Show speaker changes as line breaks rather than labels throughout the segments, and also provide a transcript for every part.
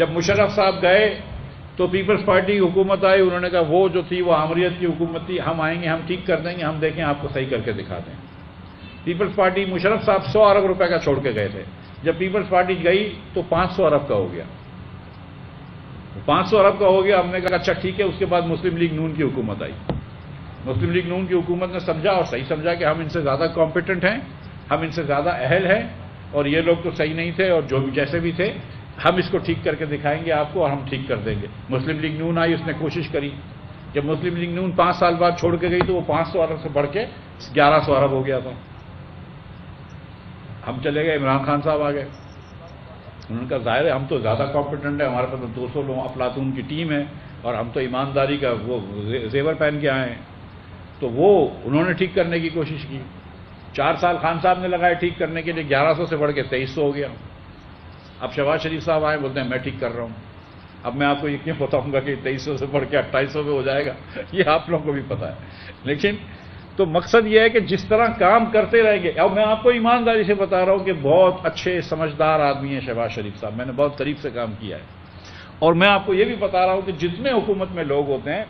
جب مشرف صاحب گئے تو پیپلز پارٹی کی حکومت آئی، انہوں نے کہا وہ جو تھی وہ آمریت کی حکومت تھی، ہم آئیں گے، ہم ٹھیک کر دیں گے، ہم دیکھیں آپ کو صحیح کر کے دکھا دیں۔ پیپلز پارٹی مشرف صاحب 100 ارب روپے کا چھوڑ کے گئے تھے، جب پیپلز پارٹی گئی تو 500 ارب کا ہو گیا، 500 ارب کا ہو گیا۔ ہم نے کہا اچھا ٹھیک ہے۔ اس کے بعد مسلم لیگ نون کی حکومت آئی۔ مسلم لیگ نون کی حکومت نے سمجھا اور صحیح سمجھا کہ ہم ان سے زیادہ کمپیٹنٹ ہیں، ہم ان سے زیادہ اہل ہیں، اور یہ لوگ تو صحیح نہیں تھے، اور جو بھی جیسے بھی تھے ہم اس کو ٹھیک کر کے دکھائیں گے آپ کو، اور ہم ٹھیک کر دیں گے۔ مسلم لیگ نون آئی، اس نے کوشش کری۔ جب مسلم لیگ نون 5 سال بعد چھوڑ کے گئی تو وہ 500 ارب سے بڑھ کے 1100 ارب ہو گیا تھا۔ ہم چلے گئے، عمران خان صاحب آ گئے، انہوں نے کہا ظاہر ہے ہم تو زیادہ کمپیٹنٹ ہیں، ہمارے پاس 200 لوگ افلاطون کی ٹیم ہے، اور ہم تو ایمانداری کا وہ زیور پہن کے آئے ہیں۔ تو وہ انہوں نے ٹھیک کرنے کی کوشش کی۔ 4 سال خان صاحب نے لگائے ٹھیک کرنے کے لیے، 1100 سے بڑھ کے 2300 ہو گیا۔ اب شہباز شریف صاحب آئے، بولتے ہیں میں ٹھیک کر رہا ہوں۔ اب میں آپ کو یہ کیوں بتاؤں گا کہ 2300 سے بڑھ کے 2800 پہ ہو جائے گا، یہ آپ لوگوں کو بھی پتا ہے، لیکن تو مقصد یہ ہے کہ جس طرح کام کرتے رہیں گے۔ اب میں آپ کو ایمانداری سے بتا رہا ہوں کہ بہت اچھے سمجھدار آدمی ہیں شہباز شریف صاحب، میں نے بہت قریب سے کام کیا ہے، اور میں آپ کو یہ بھی بتا رہا ہوں کہ جتنے حکومت میں لوگ ہوتے ہیں،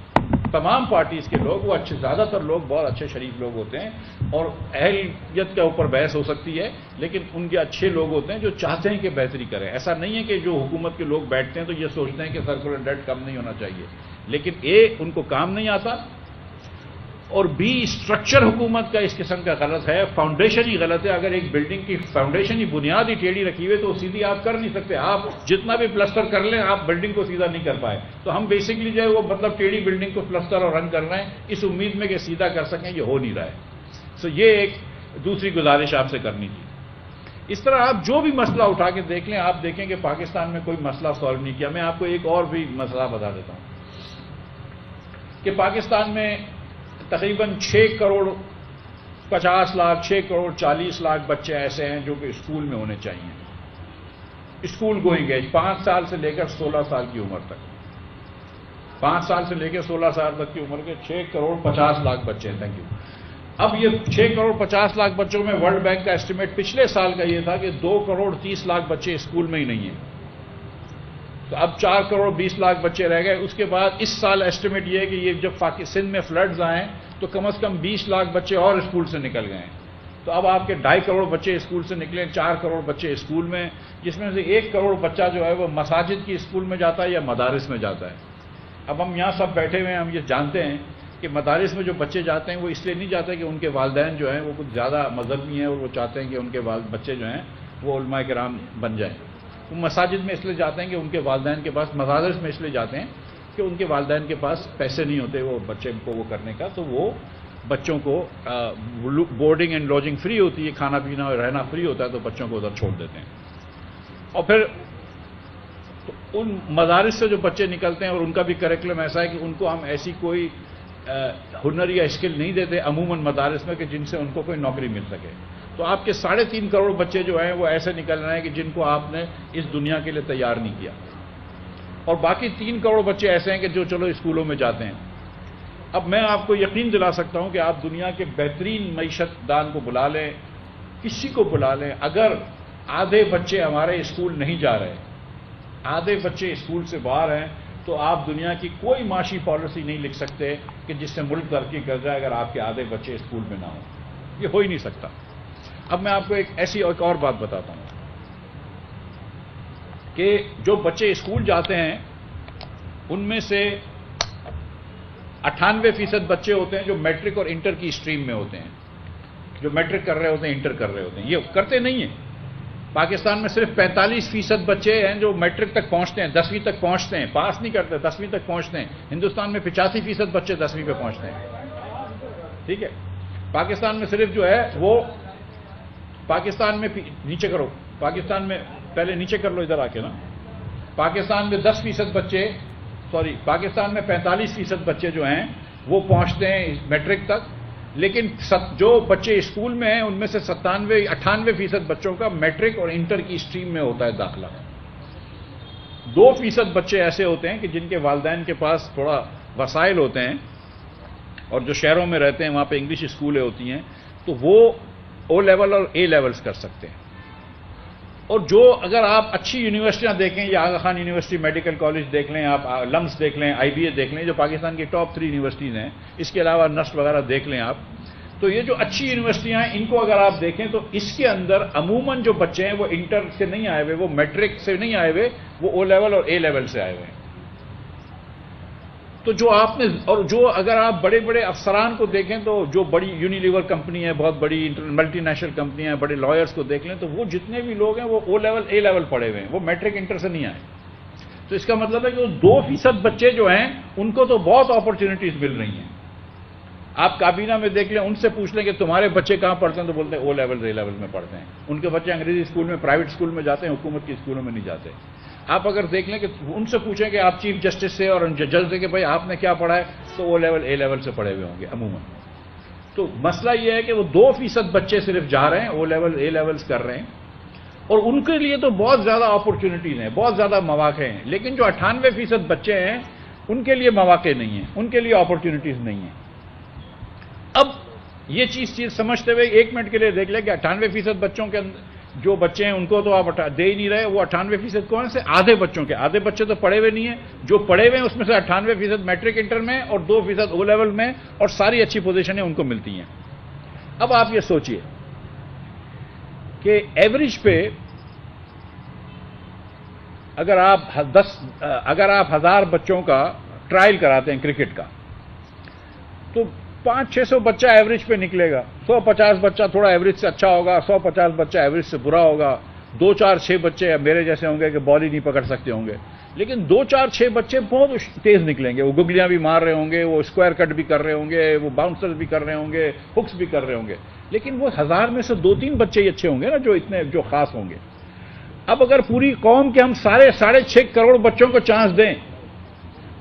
تمام پارٹیز کے لوگ، وہ اچھے، زیادہ تر لوگ بہت اچھے شریف لوگ ہوتے ہیں، اور اہلیت کے اوپر بحث ہو سکتی ہے، لیکن ان کے اچھے لوگ ہوتے ہیں جو چاہتے ہیں کہ بہتری کریں۔ ایسا نہیں ہے کہ جو حکومت کے لوگ بیٹھتے ہیں تو یہ سوچتے ہیں کہ سرکولر ڈیٹ کم نہیں ہونا چاہیے، لیکن ان کو کام نہیں آتا، اور اسٹرکچر حکومت کا اس قسم کا غلط ہے، فاؤنڈیشن ہی غلط ہے۔ اگر ایک بلڈنگ کی فاؤنڈیشن ہی بنیاد ہی ٹیڑھی رکھی ہوئی تو سیدھی آپ کر نہیں سکتے، آپ جتنا بھی پلسٹر کر لیں آپ بلڈنگ کو سیدھا نہیں کر پائے۔ تو ہم بیسکلی جو ہے وہ مطلب ٹیڑھی بلڈنگ کو پلسٹر اور رنگ کر رہے ہیں اس امید میں کہ سیدھا کر سکیں، یہ ہو نہیں رہا ہے۔ سو یہ ایک دوسری گزارش آپ سے کرنی تھی۔ اس طرح آپ جو بھی مسئلہ اٹھا کے دیکھ لیں، آپ دیکھیں کہ پاکستان میں کوئی مسئلہ سالو نہیں کیا۔ میں آپ کو ایک اور بھی مسئلہ بتا دیتا ہوں کہ پاکستان میں تقریباً 6 کروڑ 50 لاکھ 6 کروڑ 40 لاکھ بچے ایسے ہیں جو کہ اسکول میں ہونے چاہیے، اسکول گوئنگ ایج 5 سال سے لے کر 16 سال کی عمر تک، 5 سال سے لے کے 16 سال تک کی عمر کے 6 کروڑ 50 لاکھ بچے ہیں۔ Thank you. اب یہ 6 کروڑ 50 لاکھ بچوں میں ورلڈ بینک کا اسٹیمیٹ پچھلے سال کا یہ تھا کہ 2 کروڑ 30 لاکھ بچے اسکول میں ہی نہیں ہیں، تو اب 4 کروڑ 20 لاکھ بچے رہ گئے۔ اس کے بعد اس سال اسٹیمیٹ یہ ہے کہ یہ جب سندھ میں فلڈز آئیں تو کم از کم 20 لاکھ بچے اور اسکول سے نکل گئے ہیں، تو اب آپ کے 2.5 کروڑ بچے اسکول سے نکلے، 4 کروڑ بچے اسکول میں، جس میں سے 1 کروڑ بچہ جو ہے وہ مساجد کی اسکول میں جاتا ہے یا مدارس میں جاتا ہے۔ اب ہم یہاں سب بیٹھے ہوئے ہیں، ہم یہ جانتے ہیں کہ مدارس میں جو بچے جاتے ہیں وہ اس لیے نہیں جاتے کہ ان کے والدین جو ہیں وہ کچھ زیادہ مذہبی ہیں اور وہ چاہتے ہیں کہ ان کے بچے جو ہیں وہ علماء کرام بن جائیں۔ وہ مساجد میں اس لیے جاتے ہیں کہ ان کے والدین کے پاس، مدارس میں اس لیے جاتے ہیں کہ ان کے والدین کے پاس پیسے نہیں ہوتے وہ بچے کو وہ کرنے کا، تو وہ بچوں کو بورڈنگ اینڈ لاجنگ فری ہوتی ہے، کھانا پینا اور رہنا فری ہوتا ہے، تو بچوں کو ادھر چھوڑ دیتے ہیں۔ اور پھر تو ان مدارس سے جو بچے نکلتے ہیں اور ان کا بھی کریکولم ایسا ہے کہ ان کو ہم ایسی کوئی ہنر یا اسکل نہیں دیتے عموماً مدارس میں کہ جن سے ان کو کوئی نوکری مل سکے۔ تو آپ کے 3.5 کروڑ بچے جو ہیں وہ ایسے نکل رہے ہیں کہ جن کو آپ نے اس دنیا کے لیے تیار نہیں کیا، اور باقی 3 کروڑ بچے ایسے ہیں کہ جو چلو اسکولوں میں جاتے ہیں۔ اب میں آپ کو یقین دلا سکتا ہوں کہ آپ دنیا کے بہترین معیشت دان کو بلا لیں، کسی کو بلا لیں، اگر آدھے بچے ہمارے اسکول نہیں جا رہے، آدھے بچے اسکول سے باہر ہیں، تو آپ دنیا کی کوئی معاشی پالیسی نہیں لکھ سکتے کہ جس سے ملک ترقی کر جائے اگر آپ کے آدھے بچے اسکول میں نہ ہوں، یہ ہو ہی نہیں سکتا۔ اب میں آپ کو ایک اور بات بتاتا ہوں کہ جو بچے اسکول جاتے ہیں ان میں سے 98% بچے ہوتے ہیں جو میٹرک اور انٹر کی اسٹریم میں ہوتے ہیں، جو میٹرک کر رہے ہوتے ہیں، انٹر کر رہے ہوتے ہیں، یہ کرتے نہیں ہیں۔ پاکستان میں صرف 45% بچے ہیں جو میٹرک تک پہنچتے ہیں، 10ویں تک پہنچتے ہیں، پاس نہیں کرتے، 10ویں تک پہنچتے ہیں۔ ہندوستان میں 85% بچے 10ویں پہ پہنچتے ہیں، ٹھیک ہے۔ پاکستان میں صرف جو ہے وہ پاکستان میں نیچے کرو، پاکستان میں پہلے نیچے کر لو ادھر آ کے نا، پاکستان میں 10% بچے، پاکستان میں 45% بچے جو ہیں وہ پہنچتے ہیں میٹرک تک، لیکن جو بچے اسکول میں ہیں ان میں سے 98% بچوں کا میٹرک اور انٹر کی اسٹریم میں ہوتا ہے داخلہ۔ 2% بچے ایسے ہوتے ہیں کہ جن کے والدین کے پاس تھوڑا وسائل ہوتے ہیں اور جو شہروں میں رہتے ہیں وہاں پہ انگلش اسکولیں ہوتی ہیں، تو وہ او لیول اور اے لیولز کر سکتے ہیں، اور جو اگر آپ اچھی یونیورسٹیاں دیکھیں یا آغا خان یونیورسٹی میڈیکل کالج دیکھ لیں، آپ لمس دیکھ لیں، آئی بی اے دیکھ لیں، جو پاکستان کی ٹاپ 3 یونیورسٹیز ہیں، اس کے علاوہ نسٹ وغیرہ دیکھ لیں آپ، تو یہ جو اچھی یونیورسٹیاں ہیں ان کو اگر آپ دیکھیں تو اس کے اندر عموماً جو بچے ہیں وہ انٹر سے نہیں آئے ہوئے، وہ میٹرک سے نہیں آئے ہوئے، وہ او لیول اور اے لیول سے آئے ہوئے ہیں۔ تو جو آپ نے، اور جو اگر آپ بڑے بڑے افسران کو دیکھیں تو جو بڑی یونیلیور کمپنی ہے، بہت بڑی ملٹی نیشنل کمپنیاں ہیں، بڑے لائرز کو دیکھ لیں تو وہ جتنے بھی لوگ ہیں وہ او لیول اے لیول پڑھے ہوئے ہیں، وہ میٹرک انٹر سے نہیں آئے۔ تو اس کا مطلب ہے کہ وہ 2% بچے جو ہیں ان کو تو بہت اپرچونٹیز مل رہی ہیں۔ آپ کابینہ میں دیکھ لیں، ان سے پوچھ لیں کہ تمہارے بچے کہاں پڑھتے ہیں تو بولتے ہیں او لیول اے لیول میں پڑھتے ہیں۔ ان کے بچے انگریزی اسکول میں، پرائیویٹ اسکول میں جاتے ہیں، حکومت کے اسکولوں میں نہیں جاتے۔ آپ اگر دیکھ لیں کہ ان سے پوچھیں کہ آپ چیف جسٹس سے اور جج سے کہ بھائی آپ نے کیا پڑھا ہے، تو او لیول اے لیول سے پڑھے ہوئے ہوں گے عموماً۔ تو مسئلہ یہ ہے کہ وہ 2% بچے صرف جا رہے ہیں، او لیول اے لیولس کر رہے ہیں، اور ان کے لیے تو بہت زیادہ اپرچونٹیز ہیں، بہت زیادہ مواقع ہیں، لیکن جو 98% بچے ہیں ان کے لیے مواقع نہیں ہیں، ان کے لیے اپرچونٹیز نہیں ہیں۔ اب یہ چیز سمجھتے ہوئے 1 منٹ کے لیے دیکھ لیں کہ 98% بچوں کے اندر جو بچے ہیں ان کو تو آپ دے ہی نہیں رہے، وہ 98% کون سے؟ آدھے بچوں کے، آدھے بچے تو پڑھے ہوئے نہیں ہیں، جو پڑھے ہوئے ہیں اس میں سے 98% میٹرک انٹر میں اور 2% او لیول میں، اور ساری اچھی پوزیشنیں ان کو ملتی ہیں۔ اب آپ یہ سوچئے کہ ایوریج پہ اگر آپ 1000 بچوں کا ٹرائل کراتے ہیں کرکٹ کا تو 500-600 بچہ ایوریج پہ نکلے گا، 150 بچہ تھوڑا ایوریج سے اچھا ہوگا، 150 بچہ ایوریج سے برا ہوگا، 2-4-6 بچے میرے جیسے ہوں گے کہ بال ہی نہیں پکڑ سکتے ہوں گے، لیکن 2-4-6 بچے بہت تیز نکلیں گے، وہ گگلیاں بھی مار رہے ہوں گے، وہ اسکوائر کٹ بھی کر رہے ہوں گے، وہ باؤنسر بھی کر رہے ہوں گے، ہکس بھی کر رہے ہوں گے، لیکن وہ 1000 میں سے 2-3 بچے ہی اچھے ہوں گے نا جو خاص ہوں گے۔ اب اگر پوری قوم کے ہم 6.5 کروڑ بچوں کو چانس دیں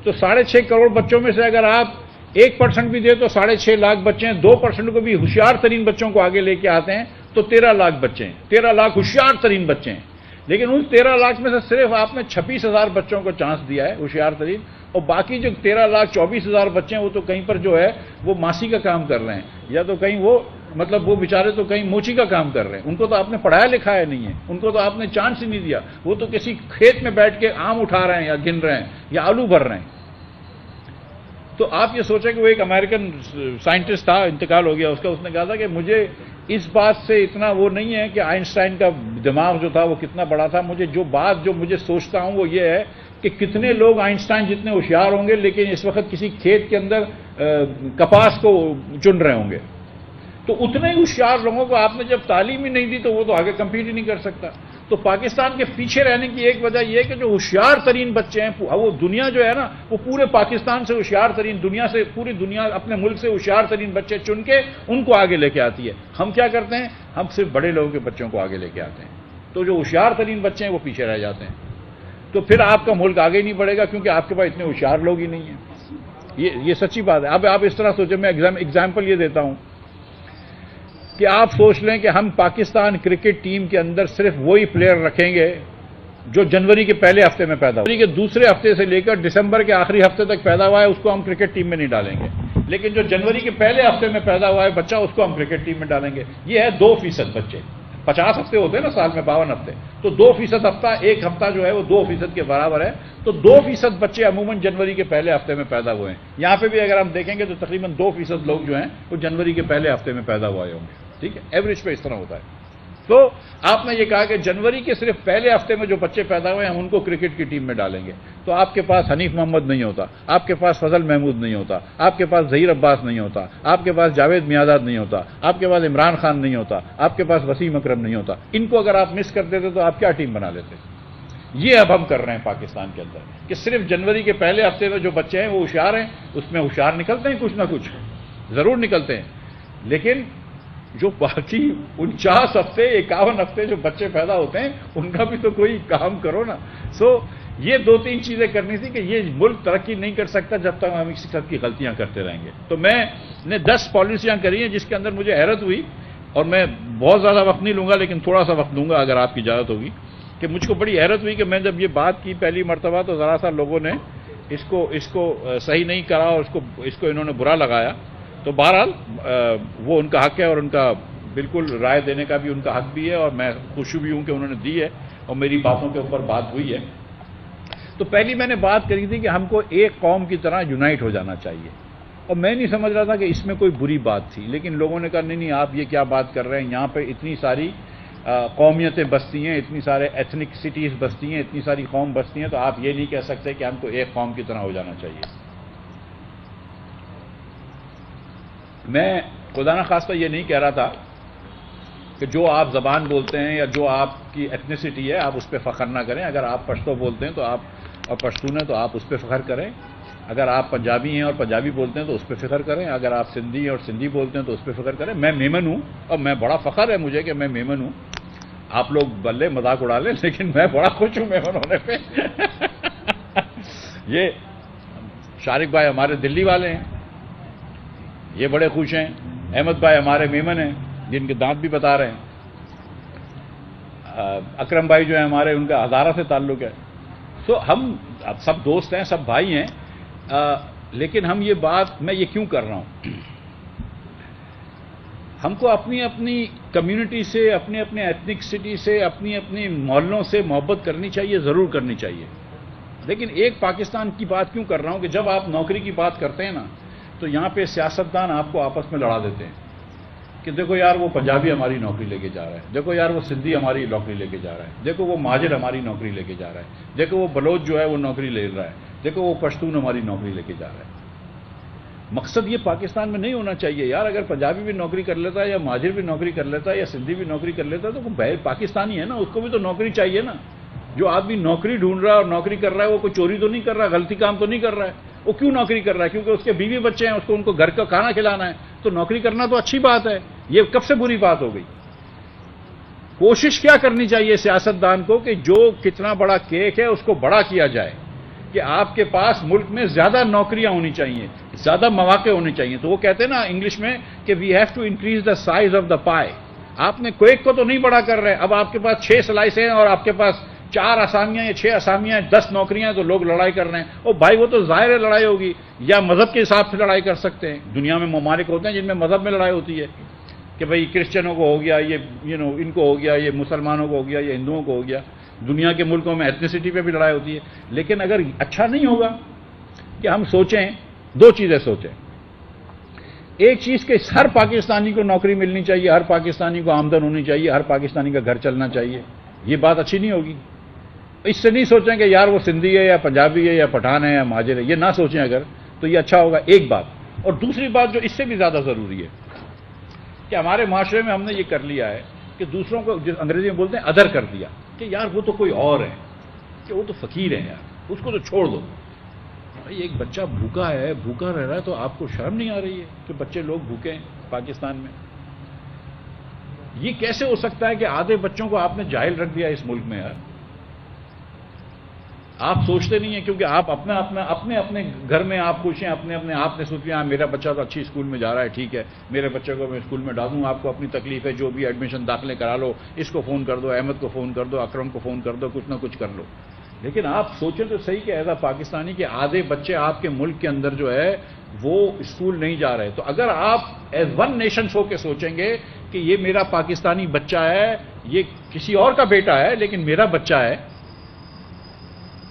تو 6.5 کروڑ بچوں میں سے اگر آپ 1% بھی دے تو 6.5 لاکھ بچے ہیں، 2% کو بھی ہوشیار ترین بچوں کو آگے لے کے آتے ہیں تو 13 لاکھ بچے ہیں، 13 لاکھ ہوشیار ترین بچے ہیں، لیکن ان 13 لاکھ میں سے صرف آپ نے 26,000 بچوں کو چانس دیا ہے ہوشیار ترین، اور باقی جو 13,24,000 بچے ہیں وہ تو کہیں پر جو ہے وہ ماسی کا کام کر رہے ہیں، یا تو کہیں وہ وہ بیچارے تو کہیں موچی کا کام کر رہے ہیں، ان کو تو آپ نے پڑھایا لکھایا نہیں ہے، ان کو تو آپ نے چانس ہی نہیں دیا، وہ تو کسی کھیت میں بیٹھ کے آم اٹھا رہے ہیں یا گن رہے ہیں یا آلو بھر رہے ہیں۔ تو آپ یہ سوچیں کہ وہ ایک امریکن سائنٹسٹ تھا، انتقال ہو گیا اس کا، اس نے کہا تھا کہ مجھے اس بات سے اتنا وہ نہیں ہے کہ آئنسٹائن کا دماغ جو تھا وہ کتنا بڑا تھا، مجھے جو مجھے سوچتا ہوں وہ یہ ہے کہ کتنے لوگ آئنسٹائن جتنے ہوشیار ہوں گے لیکن اس وقت کسی کھیت کے اندر کپاس کو چن رہے ہوں گے، تو اتنے ہی ہوشیار لوگوں کو آپ نے جب تعلیم ہی نہیں دی تو وہ تو آگے کمپیٹ ہی نہیں کر سکتا۔ تو پاکستان کے پیچھے رہنے کی ایک وجہ یہ ہے کہ جو ہوشیار ترین بچے ہیں، وہ دنیا جو ہے نا وہ پورے پاکستان سے ہوشیار ترین، پوری دنیا اپنے ملک سے ہوشیار ترین بچے چن کے ان کو آگے لے کے آتی ہے۔ ہم کیا کرتے ہیں؟ ہم صرف بڑے لوگوں کے بچوں کو آگے لے کے آتے ہیں، تو جو ہوشیار ترین بچے ہیں وہ پیچھے رہ جاتے ہیں، تو پھر آپ کا ملک آگے نہیں بڑھے گا کیونکہ آپ کے پاس اتنے ہوشیار لوگ ہی نہیں ہیں۔ یہ سچی بات ہے۔ اب آپ اس طرح سوچیں، میں ایگزامپل یہ دیتا ہوں کہ آپ سوچ لیں کہ ہم پاکستان کرکٹ ٹیم کے اندر صرف وہی پلیئر رکھیں گے جو جنوری کے پہلے ہفتے میں پیدا ہوا، جنوری کے دوسرے ہفتے سے لے کر دسمبر کے آخری ہفتے تک پیدا ہوا ہے اس کو ہم کرکٹ ٹیم میں نہیں ڈالیں گے، لیکن جو جنوری کے پہلے ہفتے میں پیدا ہوا ہے بچہ اس کو ہم کرکٹ ٹیم میں ڈالیں گے۔ یہ ہے 2% بچے، 50 ہفتے ہوتے ہیں نا سال میں، 52 ہفتے، تو 2% ہفتہ، ایک ہفتہ جو ہے وہ 2% کے برابر ہے، تو 2% بچے عموماً جنوری کے پہلے ہفتے میں پیدا ہوئے ہیں۔ یہاں پہ بھی اگر ہم دیکھیں گے تو تقریباً 2% لوگ جو ہیں وہ جنوری کے پہلے ہفتے میں پیدا ہوئے ہوں گے، ٹھیک ہے، ایوریج پہ اس طرح ہوتا ہے۔ تو آپ نے یہ کہا کہ جنوری کے صرف پہلے ہفتے میں جو بچے پیدا ہوئے ہیں ہم ان کو کرکٹ کی ٹیم میں ڈالیں گے، تو آپ کے پاس حنیف محمد نہیں ہوتا، آپ کے پاس فضل محمود نہیں ہوتا، آپ کے پاس ظہیر عباس نہیں ہوتا، آپ کے پاس جاوید میاداد نہیں ہوتا، آپ کے پاس عمران خان نہیں ہوتا، آپ کے پاس وسیم اکرم نہیں ہوتا۔ ان کو اگر آپ مس کر دیتے تو آپ کیا ٹیم بنا لیتے؟ یہ اب ہم کر رہے ہیں پاکستان کے اندر کہ صرف جنوری کے پہلے ہفتے میں جو بچے ہیں وہ ہوشیار ہیں، اس میں ہوشیار نکلتے ہیں کچھ نہ کچھ، ضرور نکلتے ہیں، لیکن جو باقی 49 ہفتے 51 ہفتے جو بچے پیدا ہوتے ہیں ان کا بھی تو کوئی کام کرو نا۔ یہ 2-3 چیزیں کرنی تھی کہ یہ ملک ترقی نہیں کر سکتا جب تک ہم اس قسم کی غلطیاں کرتے رہیں گے۔ تو میں نے 10 پالیسیاں کری ہیں جس کے اندر مجھے حیرت ہوئی، اور میں بہت زیادہ وقت نہیں لوں گا لیکن تھوڑا سا وقت دوں گا اگر آپ کی اجازت ہوگی، کہ مجھ کو بڑی حیرت ہوئی کہ میں جب یہ بات کی پہلی مرتبہ تو ذرا سا لوگوں نے اس کو صحیح نہیں کرا اور اس کو انہوں نے برا لگایا، تو بہرحال وہ ان کا حق ہے اور ان کا بالکل رائے دینے کا بھی ان کا حق بھی ہے، اور میں خوش بھی ہوں کہ انہوں نے دی ہے اور میری باتوں کے اوپر بات ہوئی ہے۔ تو پہلی میں نے بات کری تھی کہ ہم کو ایک قوم کی طرح یونائٹ ہو جانا چاہیے، اور میں نہیں سمجھ رہا تھا کہ اس میں کوئی بری بات تھی، لیکن لوگوں نے کہا نہیں نہیں آپ یہ کیا بات کر رہے ہیں، یہاں پہ اتنی ساری قومیتیں بستی ہیں، اتنی سارے ایتھنکسٹیز بستی ہیں، اتنی ساری قوم بستی ہیں، تو آپ یہ نہیں کہہ سکتے کہ ہم کو ایک قوم کی طرح ہو جانا چاہیے۔ میں خدا نخواستہ یہ نہیں کہہ رہا تھا کہ جو آپ زبان بولتے ہیں یا جو آپ کی ایتھنیسٹی ہے آپ اس پہ فخر نہ کریں۔ اگر آپ پشتو بولتے ہیں تو آپ، اور پشتون ہیں تو آپ اس پہ فخر کریں۔ اگر آپ پنجابی ہیں اور پنجابی بولتے ہیں تو اس پہ فخر کریں۔ اگر آپ سندھی اور سندھی بولتے ہیں تو اس پہ فخر کریں۔ میں میمن ہوں، اور میں بڑا فخر ہے مجھے کہ میں میمن ہوں۔ آپ لوگ بلے مذاق اڑا لیں، لیکن میں بڑا خوش ہوں میمن ہونے پہ۔ یہ شارق بھائی ہمارے دلی والے ہیں، یہ بڑے خوش ہیں۔ احمد بھائی ہمارے میمن ہیں جن کے دانت بھی بتا رہے ہیں۔ اکرم بھائی جو ہیں ہمارے، ان کا ہزارہ سے تعلق ہے۔ سو ہم سب دوست ہیں، سب بھائی ہیں، لیکن ہم یہ بات، میں یہ کیوں کر رہا ہوں، ہم کو اپنی اپنی کمیونٹی سے، اپنے اپنے ایتھنکسٹی سے، اپنی اپنی محلوں سے محبت کرنی چاہیے، ضرور کرنی چاہیے۔ لیکن ایک پاکستان کی بات کیوں کر رہا ہوں کہ جب آپ نوکری کی بات کرتے ہیں نا، تو یہاں پہ سیاستدان آپ کو آپس میں لڑا دیتے ہیں کہ دیکھو یار وہ پنجابی ہماری نوکری لے کے جا رہا ہے، دیکھو یار وہ سندھی ہماری نوکری لے کے جا رہا ہے، دیکھو وہ مہاجر ہماری نوکری لے کے جا رہا ہے، دیکھو وہ بلوچ جو ہے وہ نوکری لے رہا ہے، دیکھو وہ پشتون ہماری نوکری لے کے جا رہا ہے۔ مقصد یہ پاکستان میں نہیں ہونا چاہیے یار۔ اگر پنجابی بھی نوکری کر لیتا ہے، یا مہاجر بھی نوکری کر لیتا ہے، یا سندھی بھی نوکری کر لیتا ہے، تو وہ پاکستانی ہے نا، اس کو بھی تو نوکری چاہیے نا۔ جو آدمی نوکری ڈھونڈ رہا ہے اور نوکری کر رہا ہے، وہ کوئی چوری تو نہیں کر رہا، غلطی کام تو نہیں کر رہا ہے۔ وہ کیوں نوکری کر رہا ہے؟ کیونکہ اس کے بیوی بچے ہیں، اس کو ان کو گھر کا کھانا کھلانا ہے، تو نوکری کرنا تو اچھی بات ہے۔ یہ کب سے بری بات ہو گئی؟ کوشش کیا کرنی چاہیے سیاستدان کو کہ جو کتنا بڑا کیک ہے اس کو بڑا کیا جائے، کہ آپ کے پاس ملک میں زیادہ نوکریاں ہونی چاہیے، زیادہ مواقع ہونے چاہیے۔ تو وہ کہتے ہیں نا انگلش میں کہ we have to increase the size of the pie. آپ نے کیک کو تو نہیں بڑا کر رہے، اب آپ کے پاس 6 سلائس ہیں اور آپ کے پاس 4 آسامیاں یا 6 آسامیاں، 10 نوکریاں ہیں، تو لوگ لڑائی کر رہے ہیں۔ او بھائی وہ تو ظاہر ہے لڑائی ہوگی، یا مذہب کے حساب سے لڑائی کر سکتے ہیں۔ دنیا میں ممالک ہوتے ہیں جن میں مذہب میں لڑائی ہوتی ہے کہ بھئی کرسچنوں کو ہو گیا یہ، ان کو ہو گیا یہ، مسلمانوں کو ہو گیا یہ، ہندوؤں کو ہو گیا۔ دنیا کے ملکوں میں ایتھنیسٹی پہ بھی لڑائی ہوتی ہے۔ لیکن اگر اچھا نہیں ہوگا کہ ہم سوچیں، 2 چیزیں سوچیں۔ ایک چیز کہ ہر پاکستانی کو نوکری ملنی چاہیے، ہر پاکستانی کو آمدن ہونی چاہیے، ہر پاکستانی کا گھر چلنا چاہیے۔ یہ بات اچھی نہیں ہوگی۔ اس سے نہیں سوچیں کہ یار وہ سندھی ہے یا پنجابی ہے یا پٹھان ہے یا مہاجر ہے، یہ نہ سوچیں اگر، تو یہ اچھا ہوگا، ایک بات۔ اور دوسری بات جو اس سے بھی زیادہ ضروری ہے کہ ہمارے معاشرے میں ہم نے یہ کر لیا ہے کہ دوسروں کو، جو انگریزی میں بولتے ہیں ادر کر دیا، کہ یار وہ تو کوئی اور ہے، کہ وہ تو فقیر ہے یار، اس کو تو چھوڑ دو۔ بھائی ایک بچہ بھوکا ہے، بھوکا رہ رہا ہے، تو آپ کو شرم نہیں آ رہی ہے کہ بچے لوگ بھوکے ہیں پاکستان میں؟ یہ کیسے ہو سکتا ہے کہ آدھے بچوں کو آپ نے جاہل رکھ دیا اس ملک میں یار؟ آپ سوچتے نہیں ہیں، کیونکہ آپ اپنے اپنے گھر میں آپ خوش ہیں، اپنے آپ نے سوچ لیا میرا بچہ تو اچھی اسکول میں جا رہا ہے، ٹھیک ہے میرے بچے کو میں اسکول میں ڈالوں، آپ کو اپنی تکلیف ہے، جو بھی ایڈمیشن داخلے کرا لو، اس کو فون کر دو، احمد کو فون کر دو، اکرم کو فون کر دو، کچھ نہ کچھ کر لو۔ لیکن آپ سوچیں تو صحیح کہ ایز اے پاکستانی کے آدھے بچے آپ کے ملک کے اندر جو ہے وہ اسکول نہیں جا رہے، تو اگر آپ ایز ون نیشن ہو کے سوچیں گے کہ یہ میرا پاکستانی بچہ ہے، یہ کسی اور کا بیٹا ہے لیکن میرا بچہ ہے،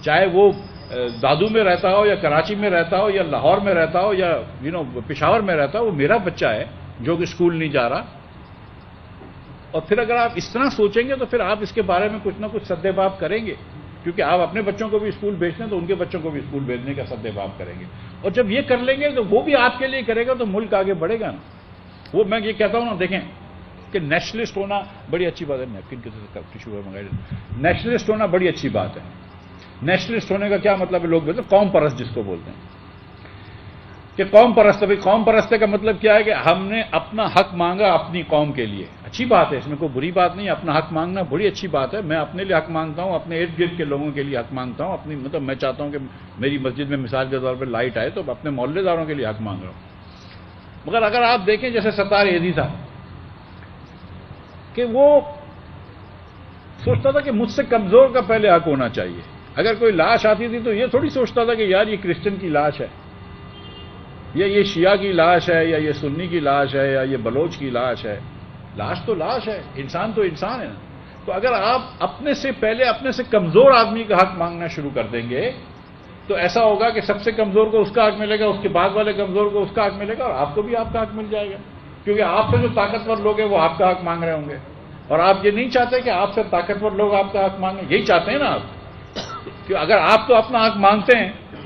چاہے وہ دادو میں رہتا ہو یا کراچی میں رہتا ہو یا لاہور میں رہتا ہو یا پشاور میں رہتا ہو، وہ میرا بچہ ہے جو کہ اسکول نہیں جا رہا۔ اور پھر اگر آپ اس طرح سوچیں گے تو پھر آپ اس کے بارے میں کچھ نہ کچھ سدے باب کریں گے، کیونکہ آپ اپنے بچوں کو بھی اسکول بھیجتے ہیں تو ان کے بچوں کو بھی اسکول بھیجنے کا سدے باب کریں گے، اور جب یہ کر لیں گے تو وہ بھی آپ کے لیے کرے گا، تو ملک آگے بڑھے گا نا۔ وہ میں یہ کہتا ہوں نا، دیکھیں کہ نیشنلسٹ ہونا بڑی اچھی بات ہے، نیپکن کے ٹیشو منگائی، نیشنلسٹ ہونا بڑی اچھی بات ہے۔ نیشنلسٹ ہونے کا کیا مطلب ہے؟ لوگ بولتے ہیں قوم پرست، جس کو بولتے ہیں کہ قوم پرست۔ بھائی قوم پرست کا مطلب کیا ہے کہ ہم نے اپنا حق مانگا اپنی قوم کے لیے، اچھی بات ہے، اس میں کوئی بری بات نہیں ہے، اپنا حق مانگنا بڑی اچھی بات ہے۔ میں اپنے لیے حق مانگتا ہوں، اپنے ارد گرد کے لوگوں کے لیے حق مانگتا ہوں، اپنی مطلب میں چاہتا ہوں کہ میری مسجد میں مثال کے طور پہ لائٹ آئے تو اپنے محلے داروں کے لیے حق مانگ رہا ہوں۔ مگر اگر آپ دیکھیں جیسے ستار ایدھی تھا کہ وہ سوچتا تھا کہ مجھ سے کمزور کا پہلے حق ہونا چاہیے، اگر کوئی لاش آتی تھی تو یہ تھوڑی سوچتا تھا کہ یار یہ کرسچن کی لاش ہے، یا یہ شیعہ کی لاش ہے، یا یہ سنی کی لاش ہے، یا یہ بلوچ کی لاش ہے۔ لاش تو لاش ہے، انسان تو انسان ہے نا. تو اگر آپ اپنے سے پہلے اپنے سے کمزور آدمی کا حق مانگنا شروع کر دیں گے تو ایسا ہوگا کہ سب سے کمزور کو اس کا حق ملے گا، اس کے بعد والے کمزور کو اس کا حق ملے گا، اور آپ کو بھی آپ کا حق مل جائے گا، کیونکہ آپ سے جو طاقتور لوگ ہیں وہ آپ کا حق مانگ رہے ہوں گے. اور آپ یہ نہیں چاہتے کہ آپ سے طاقتور لوگ آپ کا حق مانگیں، یہی چاہتے ہیں نا آپ. کہ اگر آپ تو اپنا حق مانگتے ہیں